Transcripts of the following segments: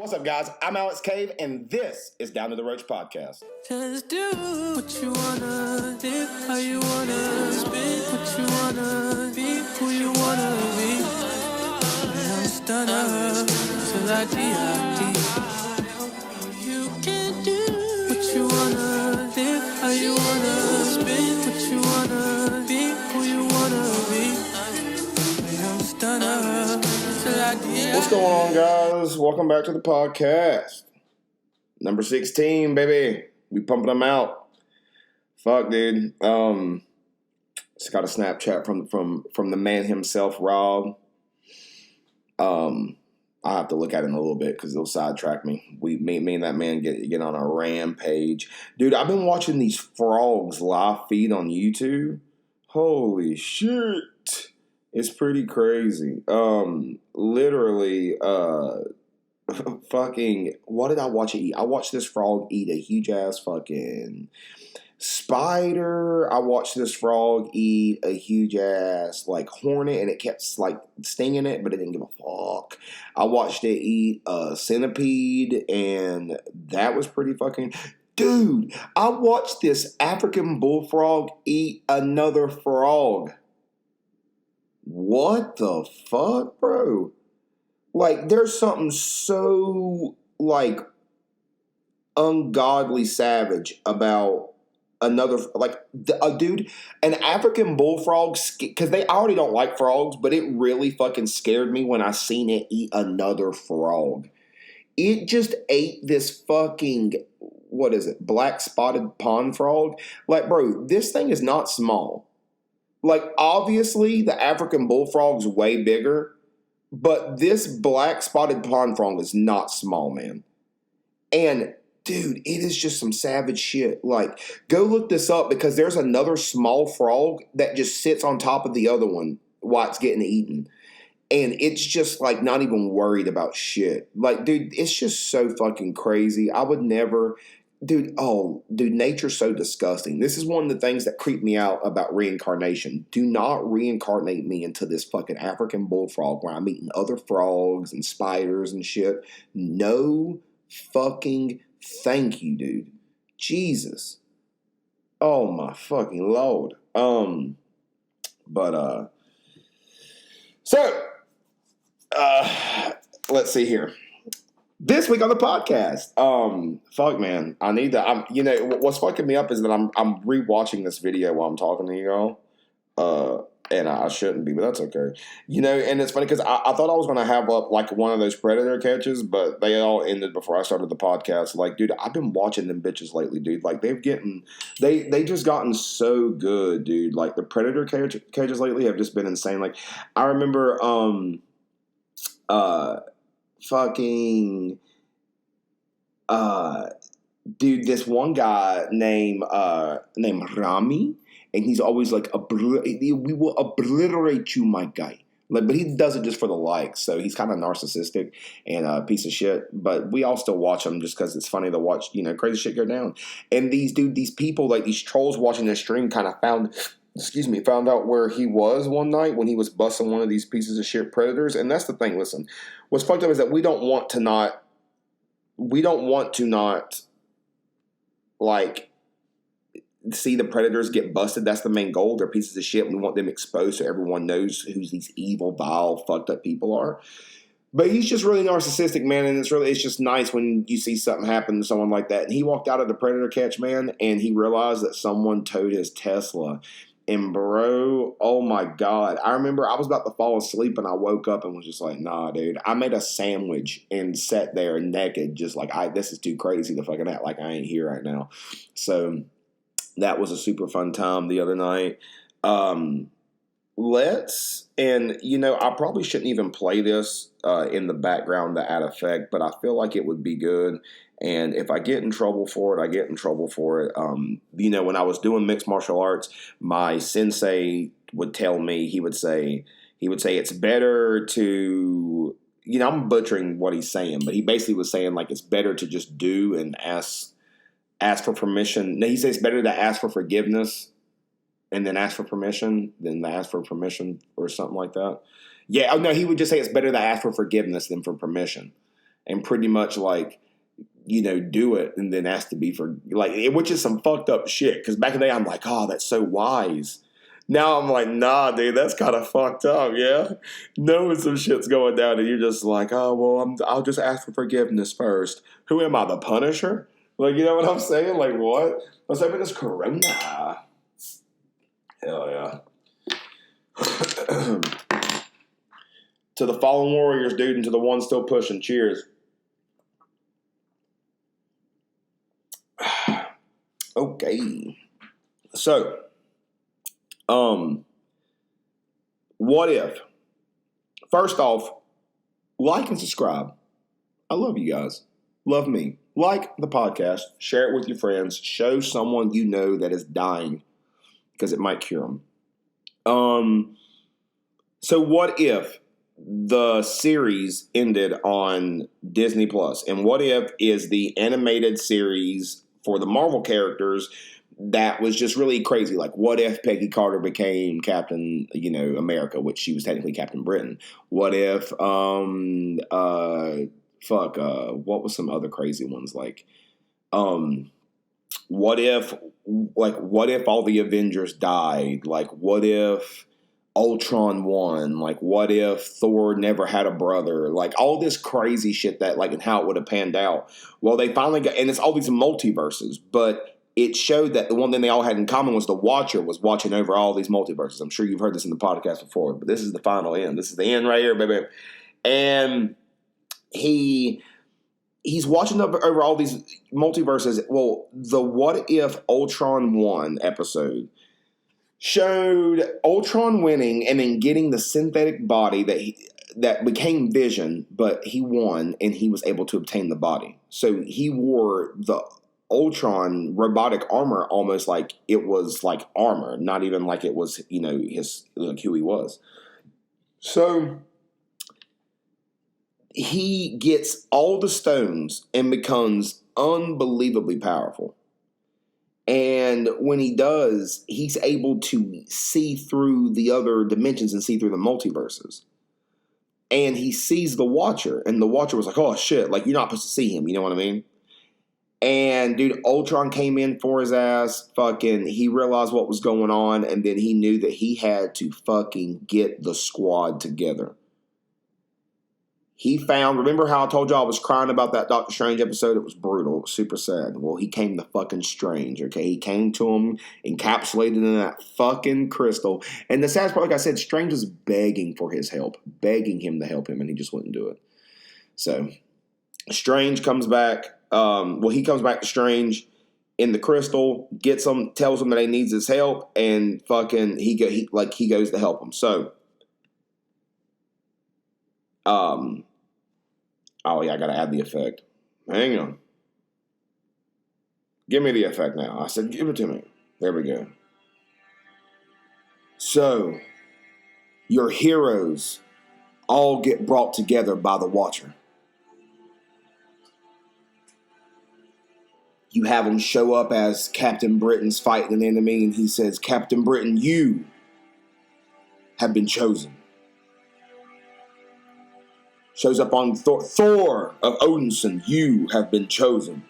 What's up, guys? I'm Alex Cave, and this is Down to the Roach Podcast. Just do what you wanna, live how you wanna, spin what you wanna, be who you wanna be. I'm stunner, till I die. You can do what you wanna, live how you wanna, spin what you wanna, be who you wanna be. I'm stunner, till I die. What's going on, guys? Welcome back to the podcast. Number 16, baby. We pumping them out. Fuck, dude. Just got a Snapchat from the man himself, Rob. I'll have to look at it in a little bit because it'll sidetrack me. Me and that man get on a rampage. Dude, I've been watching these frogs live feed on YouTube. Holy shit. It's pretty crazy. Literally, fucking, what did I watch it eat? I watched this frog eat a huge ass fucking spider. I watched this frog eat a huge ass like hornet, and it kept like stinging it, but it didn't give a fuck. I watched it eat a centipede, and that was pretty fucking. Dude, I watched this African bullfrog eat another frog. What the fuck, bro? Like, there's something so, like, ungodly savage about another, like, dude, an African bullfrog, because they already don't like frogs, but it really fucking scared me when I seen it eat another frog. It just ate this fucking, what is it, black spotted pond frog? Like, bro, this thing is not small. Like, obviously, the African bullfrog's way bigger, but this black spotted pond frog is not small, man. And, dude, it is just some savage shit. Like, go look this up because there's another small frog that just sits on top of the other one while it's getting eaten. And it's just, like, not even worried about shit. Like, dude, it's just so fucking crazy. I would never... Dude, nature's so disgusting. This is one of the things that creep me out about reincarnation. Do not reincarnate me into this fucking African bullfrog where I'm eating other frogs and spiders and shit. No fucking thank you, dude. Jesus. Oh my fucking Lord. Let's see here. This week on the podcast, fuck, man, I need to. What's fucking me up is that I'm rewatching this video while I'm talking to you all, and I shouldn't be, but that's okay. And it's funny because I thought I was gonna have up like one of those predator catches, but they all ended before I started the podcast. Like, dude, I've been watching them bitches lately, dude. Like, they just gotten so good, dude. Like, the predator catches lately have just been insane. Like, I remember, dude, this one guy named Rami, and he's always like, we will obliterate you, my guy. Like, but he does it just for the likes, so he's kind of narcissistic and a piece of shit. But we all still watch him just because it's funny to watch, crazy shit go down. And these people, like these trolls watching this stream, kind of found out where he was one night when he was busting one of these pieces of shit predators. And that's the thing, listen, what's fucked up is that we don't want to not, like, see the predators get busted. That's the main goal. They're pieces of shit. We want them exposed so everyone knows who these evil, vile, fucked up people are. But he's just really narcissistic, man, and it's just nice when you see something happen to someone like that. And he walked out of the predator catch, man, and he realized that someone towed his Tesla. And bro, oh my God. I remember I was about to fall asleep and I woke up and was just like, nah, dude. I made a sandwich and sat there naked, just like, this is too crazy to fucking act like I ain't here right now. So that was a super fun time the other night. I probably shouldn't even play this in the background to add effect, but I feel like it would be good. And if I get in trouble for it, I get in trouble for it. When I was doing mixed martial arts, my sensei would tell me, he would say it's better to, I'm butchering what he's saying, but he basically was saying, like, it's better to just do and ask for permission. No, he says it's better to ask for forgiveness and then ask for permission than to ask for permission or something like that. Yeah, no, he would just say it's better to ask for forgiveness than for permission. and pretty much like, do it and then ask to be for like, which is some fucked up shit. Because back in the day, I'm like, oh, that's so wise. Now I'm like, nah, dude, that's kind of fucked up, yeah? Knowing some shit's going down and you're just like, oh, well, I'll just ask for forgiveness first. Who am I, the Punisher? Like, you know what I'm saying? Like, what? Let's open this Corona. Hell yeah. To the fallen warriors, dude, and to the ones still pushing. Cheers. Okay. So, what if? First off, like and subscribe. I love you guys. Love me. Like the podcast. Share it with your friends. Show someone you know that is dying because it might cure them. So what if the series ended on Disney Plus? And what if is the animated series for the Marvel characters that was just really crazy? Like, what if Peggy Carter became Captain, America, which she was technically Captain Britain? What if, what was some other crazy ones? Like, what if all the Avengers died? Like, what if Ultron won? Like, what if Thor never had a brother? Like, all this crazy shit that, like, and how it would have panned out. Well, they finally got, and it's all these multiverses, but it showed that the one thing they all had in common was the Watcher was watching over all these multiverses. I'm sure you've heard this in the podcast before, but this is the final end. This is the end right here, baby. And he's watching over all these multiverses. Well, the What If Ultron Won episode showed Ultron winning and then getting the synthetic body that became Vision, but he won and he was able to obtain the body. So he wore the Ultron robotic armor almost like it was like armor, not even like it was, his like who he was. So he gets all the stones and becomes unbelievably powerful. And when he does, he's able to see through the other dimensions and see through the multiverses. And he sees the Watcher, and the Watcher was like, oh shit, like you're not supposed to see him, you know what I mean? And dude, Ultron came in for his ass, he realized what was going on, and then he knew that he had to fucking get the squad together. Remember how I told you I was crying about that Doctor Strange episode? It was brutal. It was super sad. Well, he came to fucking Strange, okay? He came to him, encapsulated in that fucking crystal. And the saddest part, like I said, Strange was begging for his help, begging him to help him, and he just wouldn't do it. So, Strange comes back. He comes back to Strange in the crystal, gets him, tells him that he needs his help, and he goes to help him. So, oh yeah, I gotta add the effect. Hang on. Give me the effect now. I said, give it to me. There we go. So, your heroes all get brought together by the Watcher. You have him show up as Captain Britain's fighting an enemy, and he says, Captain Britain, you have been chosen. Shows up on Thor of Odinson, you have been chosen.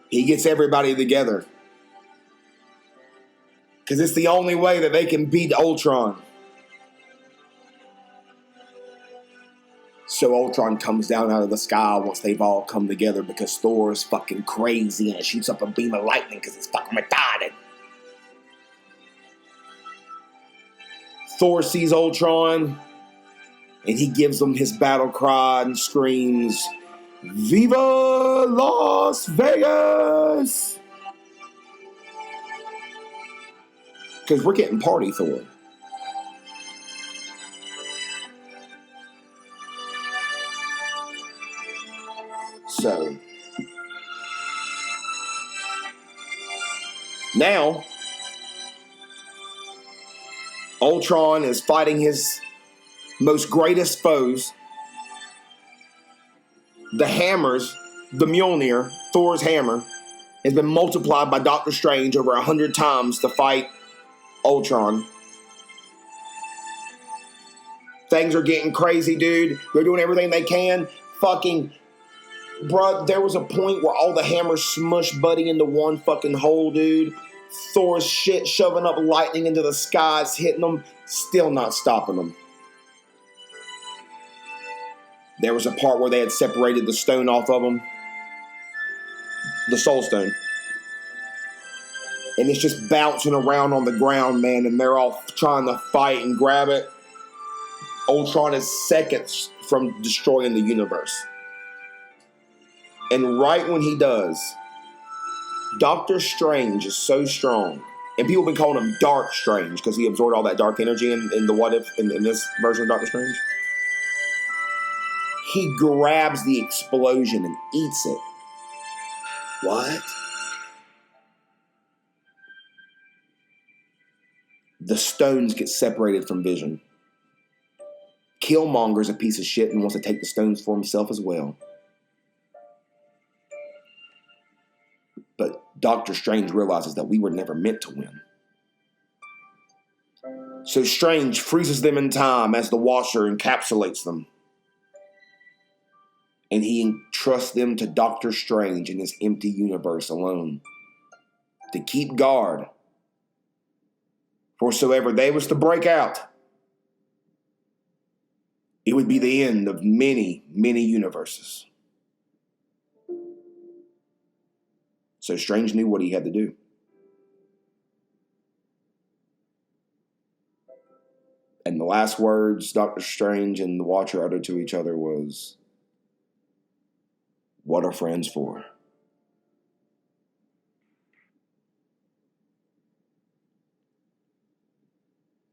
He gets everybody together. Because it's the only way that they can beat Ultron. So Ultron comes down out of the sky once they've all come together because Thor is fucking crazy and it shoots up a beam of lightning because it's fucking retarded. Thor sees Ultron and he gives them his battle cry and screams, Viva Las Vegas! Because we're getting party Thor. So, now, Ultron is fighting his most greatest foes. The hammers, the Mjolnir, Thor's hammer, has been multiplied by Doctor Strange over 100 times to fight Ultron. Things are getting crazy, dude. They're doing everything they can. fucking, bruh, there was a point where all the hammers smushed Buddy into one fucking hole, dude. Thor's shit shoving up lightning into the skies, hitting them, still not stopping them. There was a part where they had separated the stone off of them. The soul stone. And it's just bouncing around on the ground, man, and they're all trying to fight and grab it. Ultron is seconds from destroying the universe. And right when he does, Doctor Strange is so strong. And people have been calling him Dark Strange because he absorbed all that dark energy in the What If, in this version of Doctor Strange. He grabs the explosion and eats it. What? The stones get separated from Vision. Killmonger's a piece of shit and wants to take the stones for himself as well. But Doctor Strange realizes that we were never meant to win. So Strange freezes them in time as the Watcher encapsulates them. And he entrusts them to Doctor Strange in this empty universe alone. To keep guard. For soever they was to break out, it would be the end of many, many universes. So Strange knew what he had to do. And the last words Doctor Strange and the Watcher uttered to each other was, "What are friends for?"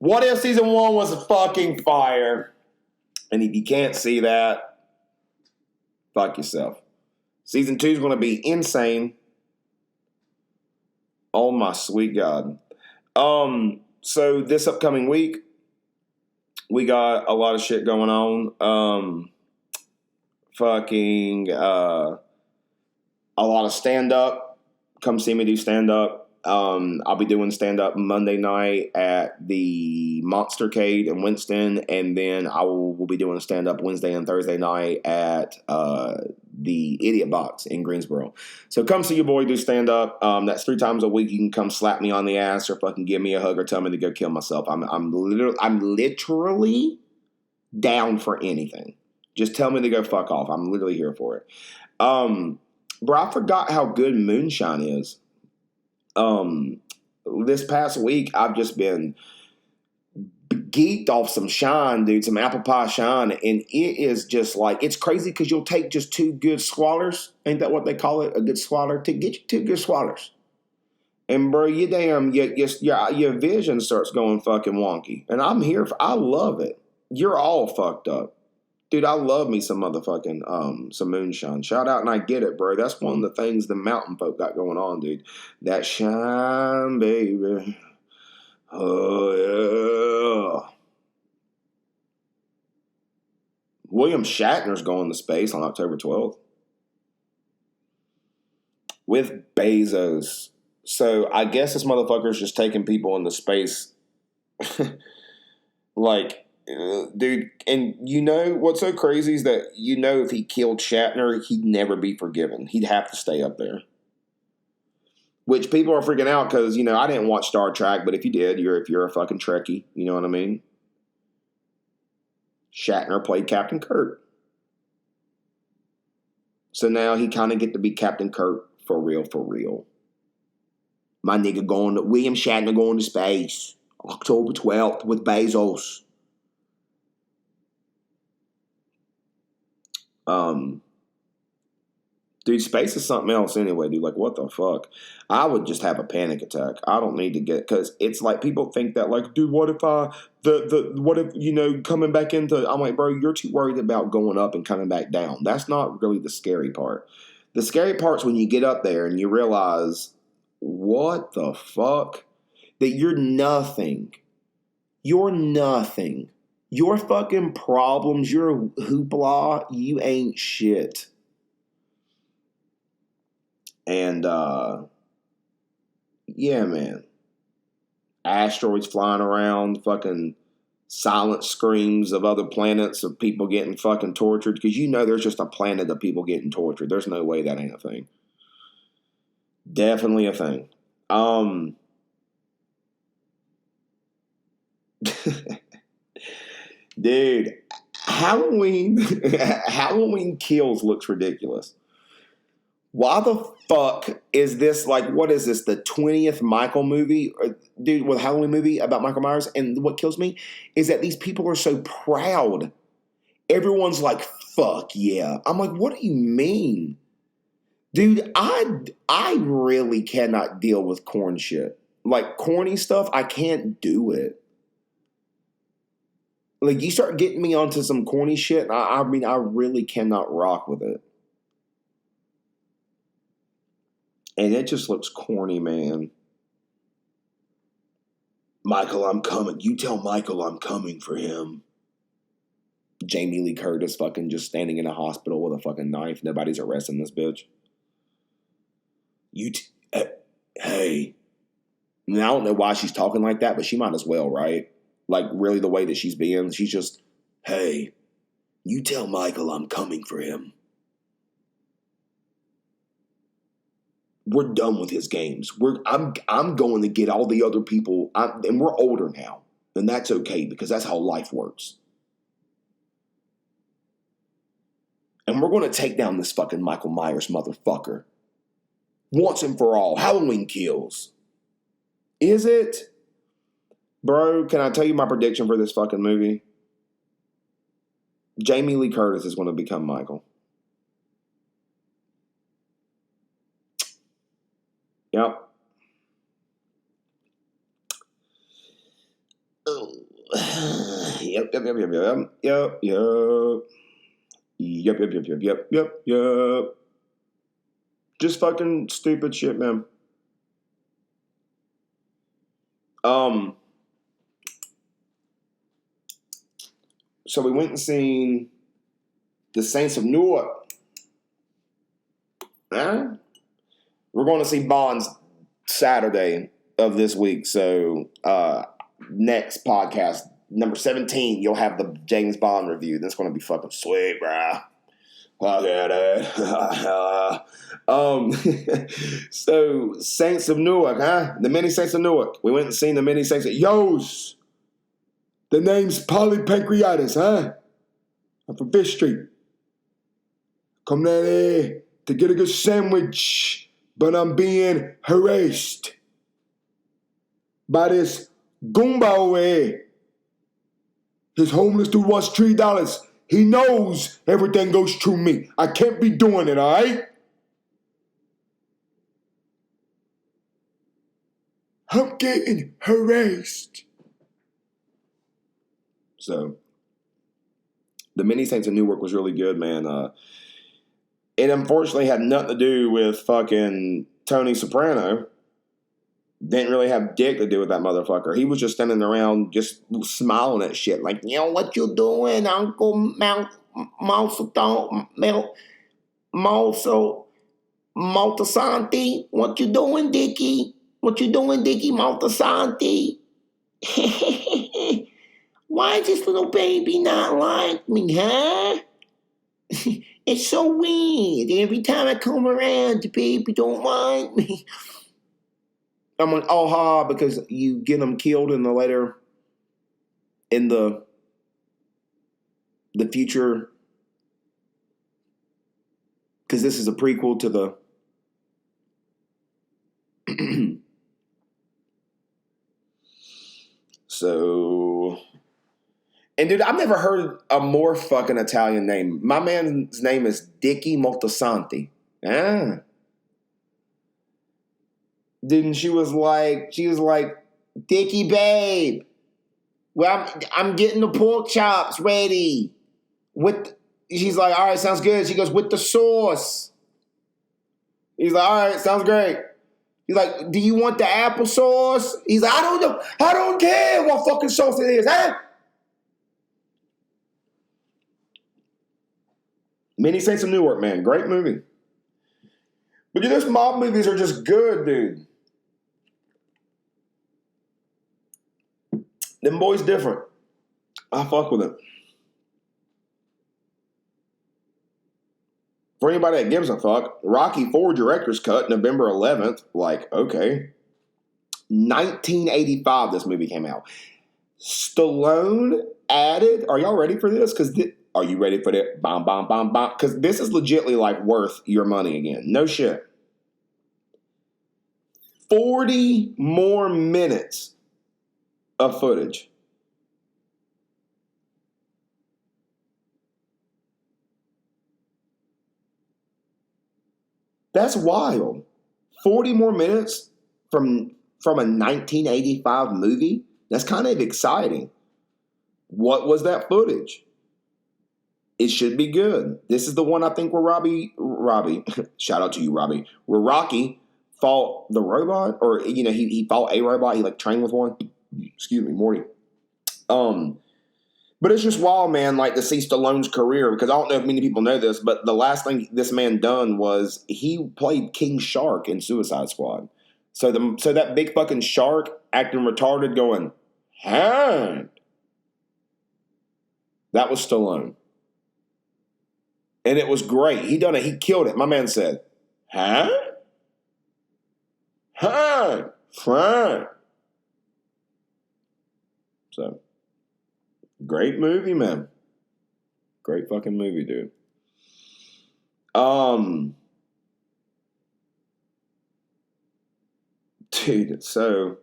What If Season 1 was a fucking fire? And if you can't see that, fuck yourself. Season 2 is going to be insane. Oh my sweet God. So this upcoming week, we got a lot of shit going on. A lot of stand-up. Come see me do stand-up. I'll be doing stand-up Monday night at the Monstercade in Winston, and then I will be doing stand-up Wednesday and Thursday night at the Idiot Box in Greensboro. So come see your boy do stand-up. That's 3 times a week. You can come slap me on the ass or fucking give me a hug or tell me to go kill myself. I'm literally down for anything. Just tell me to go fuck off. I'm literally here for it. Bro, I forgot how good moonshine is. This past week, I've just been geeked off some shine, dude, some apple pie shine, and it is just like, it's crazy because you'll take just 2 good swallers, ain't that what they call it, a good swaller, to get you 2 good swallers, and bro, your vision starts going fucking wonky, and I'm here for, I love it. You're all fucked up. Dude, I love me some motherfucking, some moonshine. Shout out and I get it, bro. That's one of the things the mountain folk got going on, dude. That shine, baby. Oh, yeah. William Shatner's going to space on October 12th. With Bezos. So, I guess this motherfucker's just taking people into space. Like... dude, and you know what's so crazy is that if he killed Shatner, he'd never be forgiven. He'd have to stay up there. Which people are freaking out because, I didn't watch Star Trek, but if you did, if you're a fucking Trekkie, you know what I mean? Shatner played Captain Kirk. So now he kind of get to be Captain Kirk for real, for real. My nigga William Shatner going to space. October 12th with Bezos. Dude, space is something else anyway, dude. Like, what the fuck? I would just have a panic attack. I don't need to because it's like people think that, like, dude, what if coming back into, I'm like, bro, you're too worried about going up and coming back down. That's not really the scary part. The scary part's when you get up there and you realize, what the fuck? That you're nothing. You're nothing. Your fucking problems, your hoopla, you ain't shit. And, yeah, man. Asteroids flying around, fucking silent screams of other planets of people getting fucking tortured, because you know there's just a planet of people getting tortured. There's no way that ain't a thing. Definitely a thing. Dude, Halloween Kills looks ridiculous. Why the fuck is this, like, what is this, the 20th Michael movie, dude, with a Halloween movie about Michael Myers? And what kills me is that these people are so proud. Everyone's like, fuck yeah. I'm like, what do you mean? Dude, I really cannot deal with corn shit. Like, corny stuff, I can't do it. Like, you start getting me onto some corny shit, I mean, I really cannot rock with it. And it just looks corny, man. Michael, I'm coming. You tell Michael I'm coming for him. Jamie Lee Curtis fucking just standing in a hospital with a fucking knife. Nobody's arresting this bitch. Hey. And I don't know why she's talking like that, but she might as well, right? Like, really the way that she's being. She's just, hey, you tell Michael I'm coming for him. We're done with his games. I'm going to get all the other people, and we're older now, and that's okay because that's how life works. And we're going to take down this fucking Michael Myers motherfucker once and for all. Halloween Kills. Is it? Bro, can I tell you my prediction for this fucking movie? Jamie Lee Curtis is going to become Michael. Yep. Yep. Just fucking stupid shit, man. So we went and seen The Saints of Newark. Huh? We're going to see Bonds Saturday of this week. So next podcast, number 17, you'll have the James Bond review. That's going to be fucking sweet, bruh. Look at it. So Saints of Newark, huh? The mini Saints of Newark. We went and seen the mini Saints of Yo's. The name's Polypancreatus, huh? I'm from Fish Street. Come down here to get a good sandwich, but I'm being harassed by this Goomba over here. This homeless dude wants $3. He knows everything goes through me. I can't be doing it, all right? I'm getting harassed. So, the mini Saints of Newark was really good, man. It unfortunately had nothing to do with fucking Tony Soprano. Didn't really have dick to do with that motherfucker. He was just standing around just smiling at shit. Like, yo, what you doing, Uncle Maltasanti? What you doing, Dickie? What you doing, Dickie Maltasanti? Why is this little baby not like me, huh? It's so weird. Every time I come around, the baby don't want me. I'm like, oh, ha, because you get them killed in the future. Because this is a prequel to the... So... And dude, I've never heard a more fucking Italian name. My man's name is Dickie Moltisanti. Ah. Dude, and she was like, Dickie, babe. Well, I'm getting the pork chops ready. She's like, all right, sounds good. She goes, with the sauce. He's like, all right, sounds great. He's like, do you want the applesauce? He's like, I don't know. I don't care what fucking sauce it is, huh? Many Saints of Newark, man. Great movie. But dude, those mob movies are just good, dude. Them boys different. I fuck with it. For anybody that gives a fuck, Rocky IV director's cut, November 11th. Like, okay. 1985, this movie came out. Stallone added. Are y'all ready for this? Are you ready for that? Bam, bam, bam, bam. Because this is legitimately like worth your money again. No shit. 40 more minutes of footage. That's wild. 40 more minutes from a 1985 movie? That's kind of exciting. What was that footage? It should be good. This is the one I think where Robbie, shout out to you, Robbie, where Rocky fought the robot, or, you know, he fought a robot. He like trained with one. Excuse me, Morty. But it's just wild, man, like to see Stallone's career, because I don't know if many people know this, but the last thing this man done was he played King Shark in Suicide Squad. So that big fucking shark acting retarded going, hand. That was Stallone. And it was great. He done it. He killed it. My man said, huh? Huh? Fine. So, great movie, man. Great fucking movie, dude. Dude, so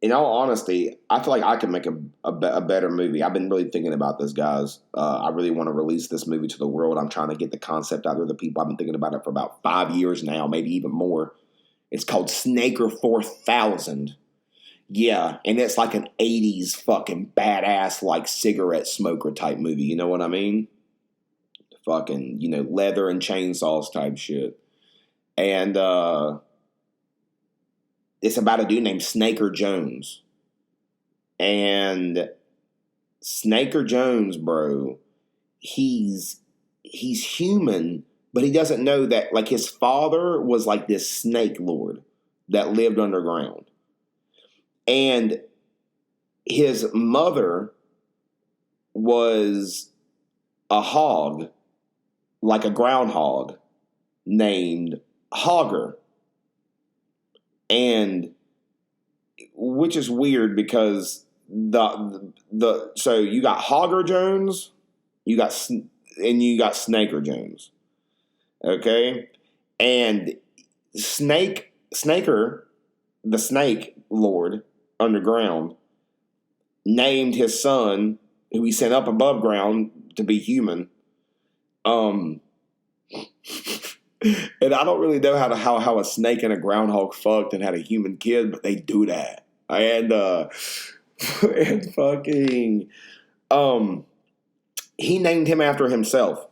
in all honesty, I feel like I could make a better movie. I've been really thinking about this, guys. I really want to release this movie to the world. I'm trying to get the concept out there to people. I've been thinking about it for about 5 years now, maybe even more. It's called Snaker 4000. Yeah, and it's like an 80s fucking badass, like cigarette smoker type movie. You know what I mean? Fucking, you know, leather and chainsaws type shit. And it's about a dude named Snaker Jones. And Snaker Jones, bro, he's human, but he doesn't know that, like, his father was like this snake lord that lived underground. And his mother was a hog, like a groundhog, named Hogger. And which is weird because so you got Hogger Jones, you got Snaker Jones. Okay? And Snaker, the snake lord underground, named his son, who he sent up above ground to be human. And I don't really know how a snake and a groundhog fucked and had a human kid, but they do that. And and fucking he named him after himself.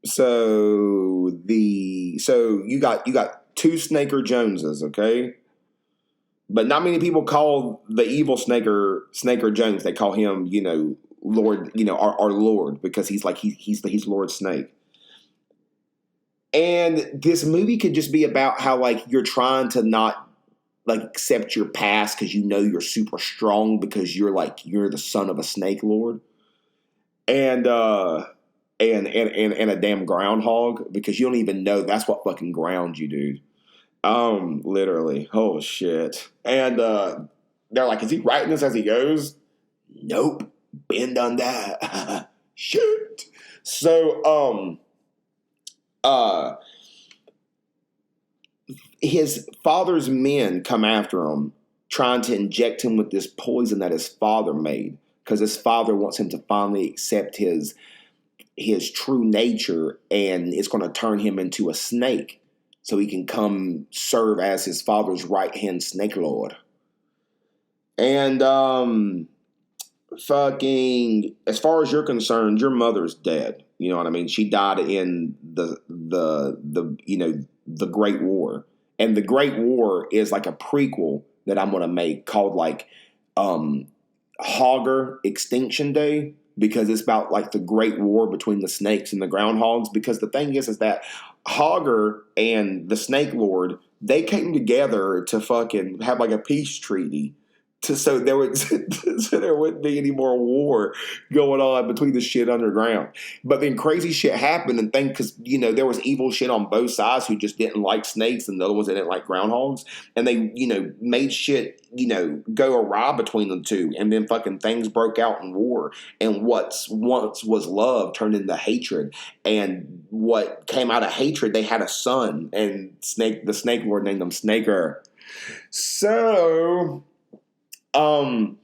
So you got two Snaker Joneses, okay? But not many people call the evil Snaker Jones. They call him, you know, Lord, you know, our Lord, because he's Lord Snake. And this movie could just be about how, like, you're trying to not, like, accept your past because you know you're super strong because you're the son of a snake lord. And a damn groundhog, because you don't even know that's what fucking grounds you, dude. Literally. Oh shit. And they're like, is he writing this as he goes? Nope. Been done that. Shit. So his father's men come after him, trying to inject him with this poison that his father made, because his father wants him to finally accept his true nature, and it's going to turn him into a snake so he can come serve as his father's right-hand snake lord. And fucking, as far as you're concerned, your mother's dead. You know what I mean? She died in the Great War. And the Great War is like a prequel that I'm going to make called like Hogger Extinction Day, because it's about like the Great War between the snakes and the groundhogs. Because the thing is that Hogger and the Snake Lord, they came together to fucking have like a peace treaty. So there would so there wouldn't be any more war going on between the shit underground. But then crazy shit happened and because there was evil shit on both sides who just didn't like snakes and the other ones that didn't like groundhogs, and they made shit go awry between the two, and then fucking things broke out in war, and what once was love turned into hatred, and what came out of hatred, they had a son, and the snake lord named him Snaker. So. So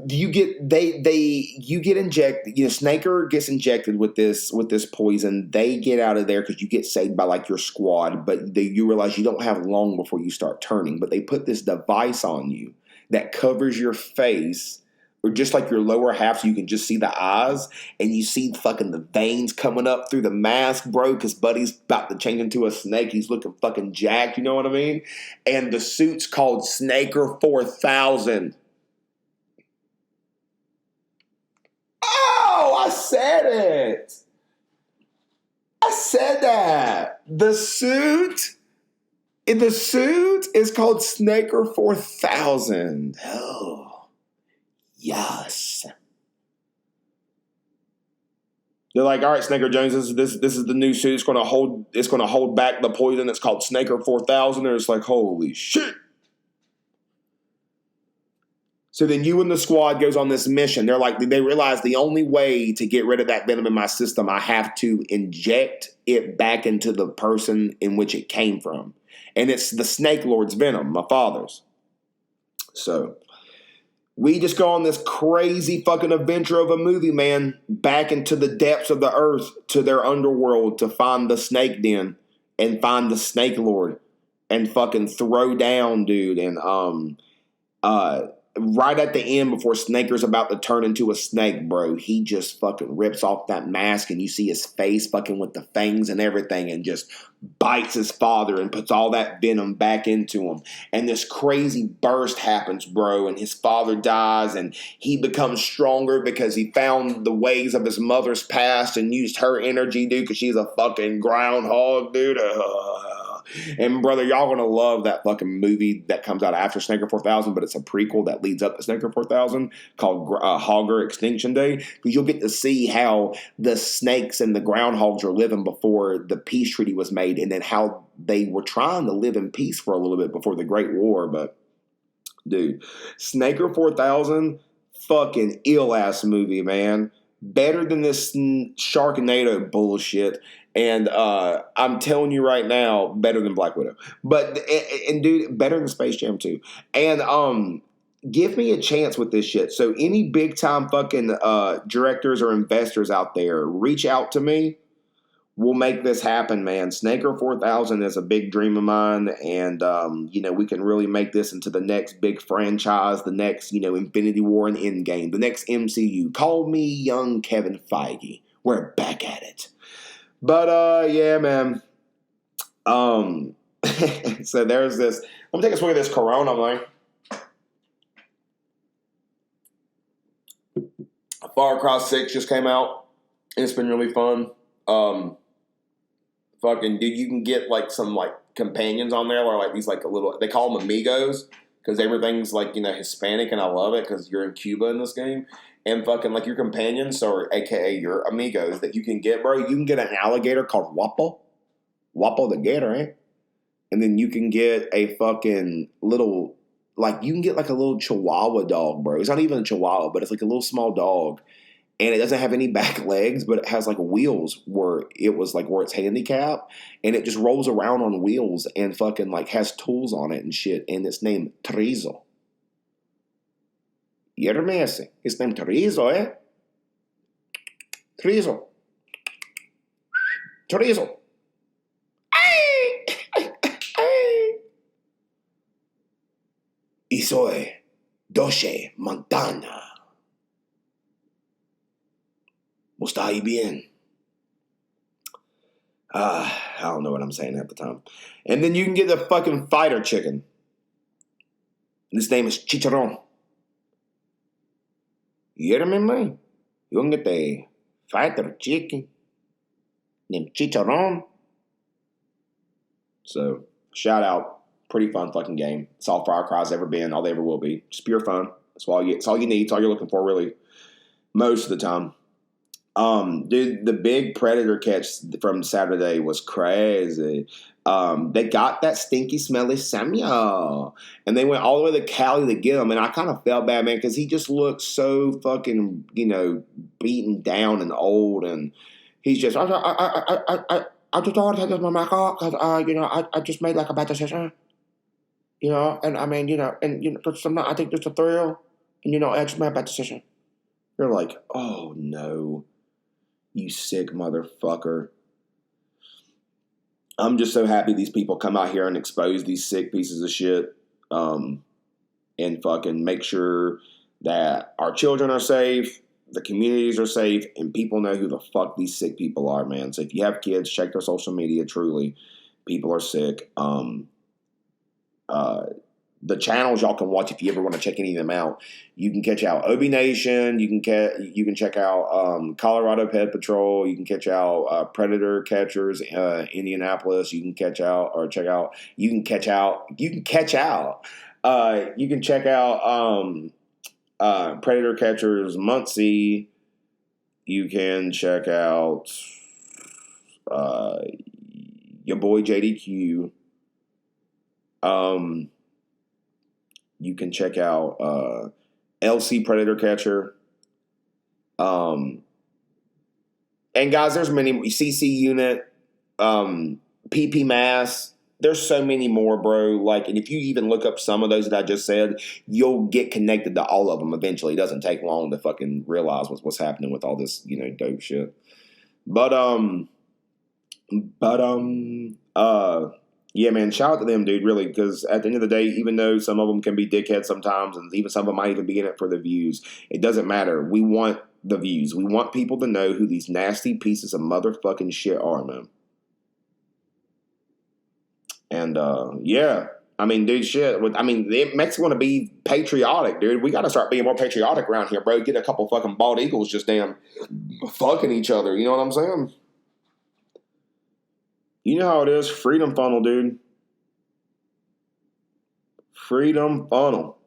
you get injected. Snaker gets injected with this poison. They get out of there because you get saved by like your squad, but you realize you don't have long before you start turning. But they put this device on you that covers your face, or just like your lower half, so you can just see the eyes, and you see fucking the veins coming up through the mask, bro, because Buddy's about to change into a snake. He's looking fucking jacked, you know what I mean? And the suit's called Snaker 4000. Oh, I said it. I said that. The suit is called Snaker 4000. Oh. Yes. They're like, all right, Snaker Jones, this is the new suit. It's gonna hold back the poison. It's called Snaker 4000. And it's like, holy shit. So then you and the squad goes on this mission. They realize the only way to get rid of that venom in my system, I have to inject it back into the person in which it came from. And it's the Snake Lord's venom, my father's. So we just go on this crazy fucking adventure of a movie, man, back into the depths of the earth to their underworld to find the snake den and find the Snake Lord and fucking throw down, dude. And right at the end, before Snaker's about to turn into a snake, bro, he just fucking rips off that mask and you see his face fucking with the fangs and everything and just bites his father and puts all that venom back into him. And this crazy burst happens, bro, and his father dies and he becomes stronger because he found the ways of his mother's past and used her energy, dude, because she's a fucking groundhog, dude. And brother, y'all gonna love that fucking movie that comes out after Snaker 4000, but it's a prequel that leads up to Snaker 4000 called Hogger Extinction Day, because you'll get to see how the snakes and the groundhogs are living before the peace treaty was made, and then how they were trying to live in peace for a little bit before the Great War. But dude, Snaker 4000, fucking ill ass movie, man. Better than this Sharknado bullshit. And I'm telling you right now, better than Black Widow. But, and dude, better than Space Jam 2. And give me a chance with this shit. So any big time fucking directors or investors out there, reach out to me. We'll make this happen, man. Snaker 4000 is a big dream of mine. And, we can really make this into the next big franchise, the next, Infinity War and Endgame, the next MCU. Call me young Kevin Feige. We're back at it. But, yeah, man. So there's this. Let me take a swig of this Corona, man. Far Cry 6 just came out. And it's been really fun. Fucking dude, you can get like some like companions on there, or like these like a little, they call them amigos because everything's like Hispanic, and I love it because you're in Cuba in this game, and fucking like your companions, or AKA your amigos that you can get, bro. You can get an alligator called Wapo the gator, eh? And then you can get a fucking little, like you can get like a little Chihuahua dog, bro. It's not even a Chihuahua, but it's like a little small dog. And it doesn't have any back legs, but it has like wheels where it's handicapped, and it just rolls around on wheels and fucking like has tools on it and shit. And it's named Trizo. You hear me? It's named Trizo, eh? Trizo. Trizo. Y soy Doce Montana. Está bien. I don't know what I'm saying at the time. And then you can get the fucking fighter chicken. His name is Chicharron. You hear me, man? You can get the fighter chicken named Chicharron. So shout out, pretty fun fucking game. It's all Far Cry's ever been, all they ever will be. Just pure fun. That's all you. It's all you need. It's all you're looking for, really, most of the time. Dude, the big predator catch from Saturday was crazy. They got that stinky, smelly Samuel, and they went all the way to Cali to get him. And I kind of felt bad, man, because he just looked so fucking, beaten down and old. And he's just, I just don't want to take this my mic off because, I just made like a bad decision, and I mean, I think there's a thrill, and I just made a bad decision. You're like, oh no. You sick motherfucker. I'm just so happy these people come out here and expose these sick pieces of shit, and fucking make sure that our children are safe, the communities are safe, and people know who the fuck these sick people are, man. So if you have kids, check their social media. Truly, people are sick. The channels y'all can watch if you ever want to check any of them out. You can catch out Obi Nation. You can check out Colorado Pet Patrol. You can catch out Predator Catchers Indianapolis. You can check out Predator Catchers Muncie. You can check out your boy JDQ. You can check out LC Predator Catcher. And guys, there's many. CC Unit, PP Mass. There's so many more, bro. Like, and if you even look up some of those that I just said, you'll get connected to all of them eventually. It doesn't take long to fucking realize what's happening with all this, dope shit. Yeah, man, shout out to them, dude, really, because at the end of the day, even though some of them can be dickheads sometimes, and even some of them might even be in it for the views, it doesn't matter. We want the views. We want people to know who these nasty pieces of motherfucking shit are, man. And, yeah, I mean, dude, shit. I mean, it makes me want to be patriotic, dude. We got to start being more patriotic around here, bro. Get a couple fucking bald eagles just damn fucking each other. You know what I'm saying? You know how it is. Freedom funnel, dude. Freedom funnel.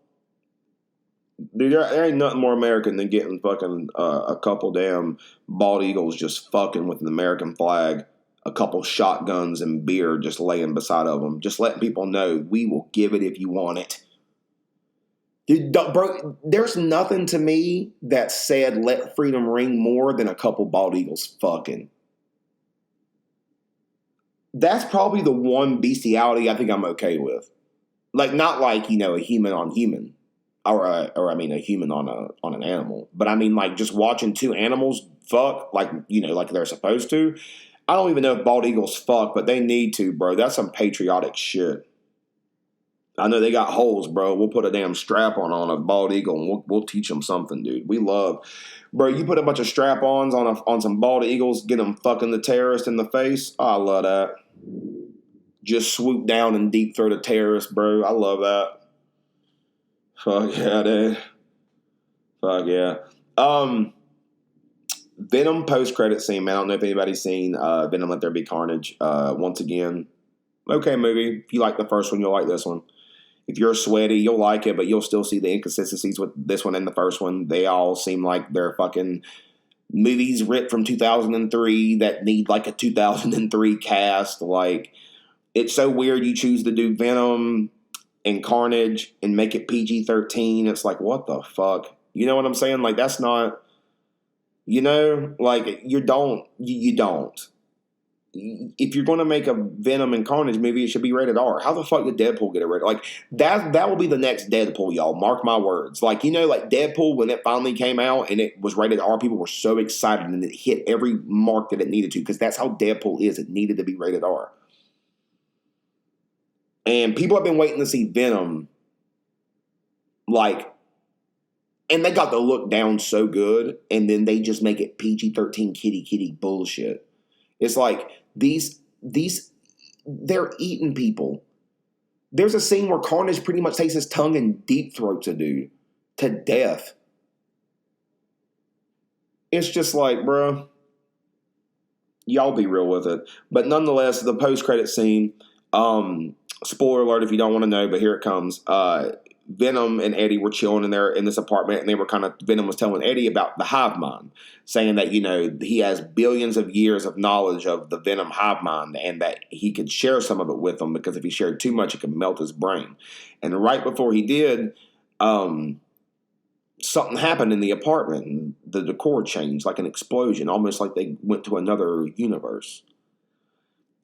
Dude, there ain't nothing more American than getting fucking a couple damn bald eagles just fucking with an American flag, a couple shotguns and beer just laying beside of them. Just letting people know we will give it if you want it. Dude, bro, there's nothing to me that said let freedom ring more than a couple bald eagles fucking. That's probably the one bestiality I think I'm okay with. Like, not like, a human on human. Or a human on an animal. But I mean, like, just watching two animals fuck, like, like they're supposed to. I don't even know if bald eagles fuck, but they need to, bro. That's some patriotic shit. I know they got holes, bro. We'll put a damn strap-on a bald eagle, and we'll teach them something, dude. We love... Bro, you put a bunch of strap-ons on some bald eagles, get them fucking the terrorist in the face. Oh, I love that. Just swoop down and deep throat a terrorist, bro. I love that. Fuck yeah, dude. Fuck yeah. Venom post-credit scene, man. I don't know if anybody's seen Venom Let There Be Carnage. Once again, okay movie. If you like the first one, you'll like this one. If you're sweaty, you'll like it, but you'll still see the inconsistencies with this one and the first one. They all seem like they're fucking movies ripped from 2003 that need like a 2003 cast. Like, it's so weird you choose to do Venom and Carnage and make it PG-13. It's like, what the fuck? You know what I'm saying? Like, that's not, like, you don't. If you're going to make a Venom and Carnage movie, it should be rated R. How the fuck did Deadpool get a rated? Like, that will be the next Deadpool, y'all. Mark my words. Like, like Deadpool, when it finally came out and it was rated R, people were so excited and it hit every mark that it needed to, because that's how Deadpool is. It needed to be rated R. And people have been waiting to see Venom, like, and they got the look down so good, and then they just make it PG-13 kitty bullshit. It's like, these, they're eating people. There's a scene where Carnage pretty much takes his tongue and deep throats a dude to death. It's just like, bro, y'all be real with it. But nonetheless, the post-credit scene, Spoiler alert if you don't want to know, but here it comes. Venom and Eddie were chilling in this apartment, and they were Venom was telling Eddie about the hive mind, saying that, he has billions of years of knowledge of the Venom hive mind, and that he could share some of it with them, because if he shared too much, it could melt his brain. And right before he did, something happened in the apartment, and the decor changed, like an explosion, almost like they went to another universe.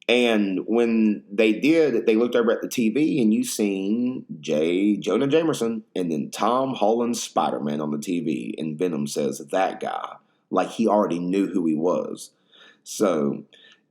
And when they did, they looked over at the TV, and you seen Jonah Jameson and then Tom Holland's Spider-Man on the TV. And Venom says, that guy. Like he already knew who he was. So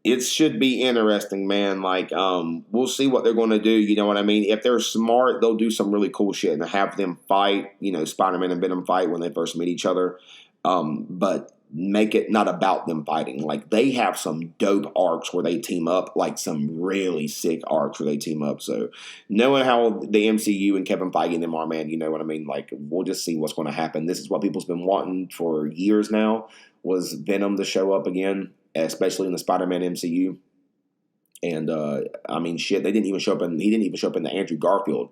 it should be interesting, man. Like, we'll see what they're going to do. You know what I mean? If they're smart, they'll do some really cool shit and have them fight, Spider-Man and Venom fight when they first meet each other. But make it not about them fighting. Like, they have some dope arcs where they team up, like some really sick arcs where they team up. So knowing how the MCU and Kevin Feige and them are, man, you know what I mean? Like, we'll just see what's going to happen. This is what people's been wanting for years now, was Venom to show up again, especially in the Spider-Man MCU. And I mean, shit, he didn't even show up in the Andrew Garfield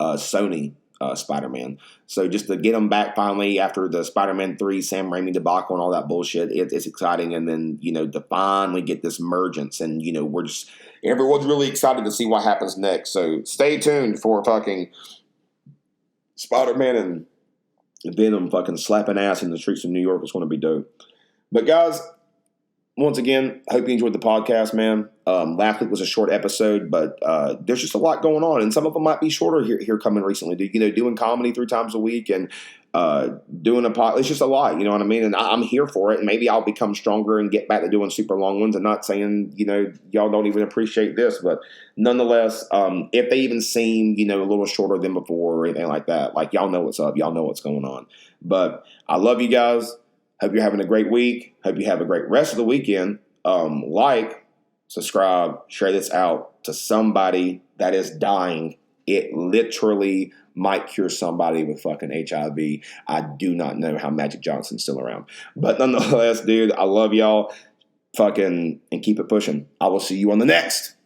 Sony Spider-Man. So just to get him back finally after the Spider-Man 3 Sam Raimi debacle and all that bullshit, it's exciting. And then, to finally get this emergence, and, everyone's really excited to see what happens next. So stay tuned for fucking Spider-Man and Venom fucking slapping ass in the streets of New York. It's going to be dope. But guys, once again, hope you enjoyed the podcast, man. Last week was a short episode, but there's just a lot going on, and some of them might be shorter here coming recently. Doing comedy 3 times a week and doing a pod, it's just a lot, you know what I mean? And I'm here for it, and maybe I'll become stronger and get back to doing super long ones. I'm not saying, y'all don't even appreciate this, but nonetheless, if they even seem, a little shorter than before or anything like that, like, y'all know what's up. Y'all know what's going on. But I love you guys. Hope you're having a great week. Hope you have a great rest of the weekend. Subscribe, share this out to somebody that is dying. It literally might cure somebody with fucking HIV. I do not know how Magic Johnson's still around. But nonetheless, dude, I love y'all. Fucking, and keep it pushing. I will see you on the next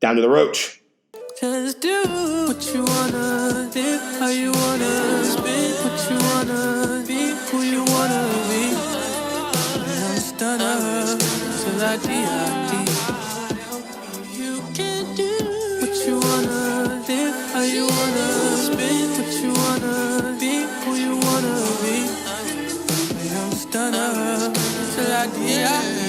Down to the Roach. Just do what you wanna, live how you wanna, spin what you wanna, be who you wanna be. And I'm stunner till I die. You can do what you wanna, live how you wanna, spin what you wanna, be who you wanna be. And I'm stunner till I die.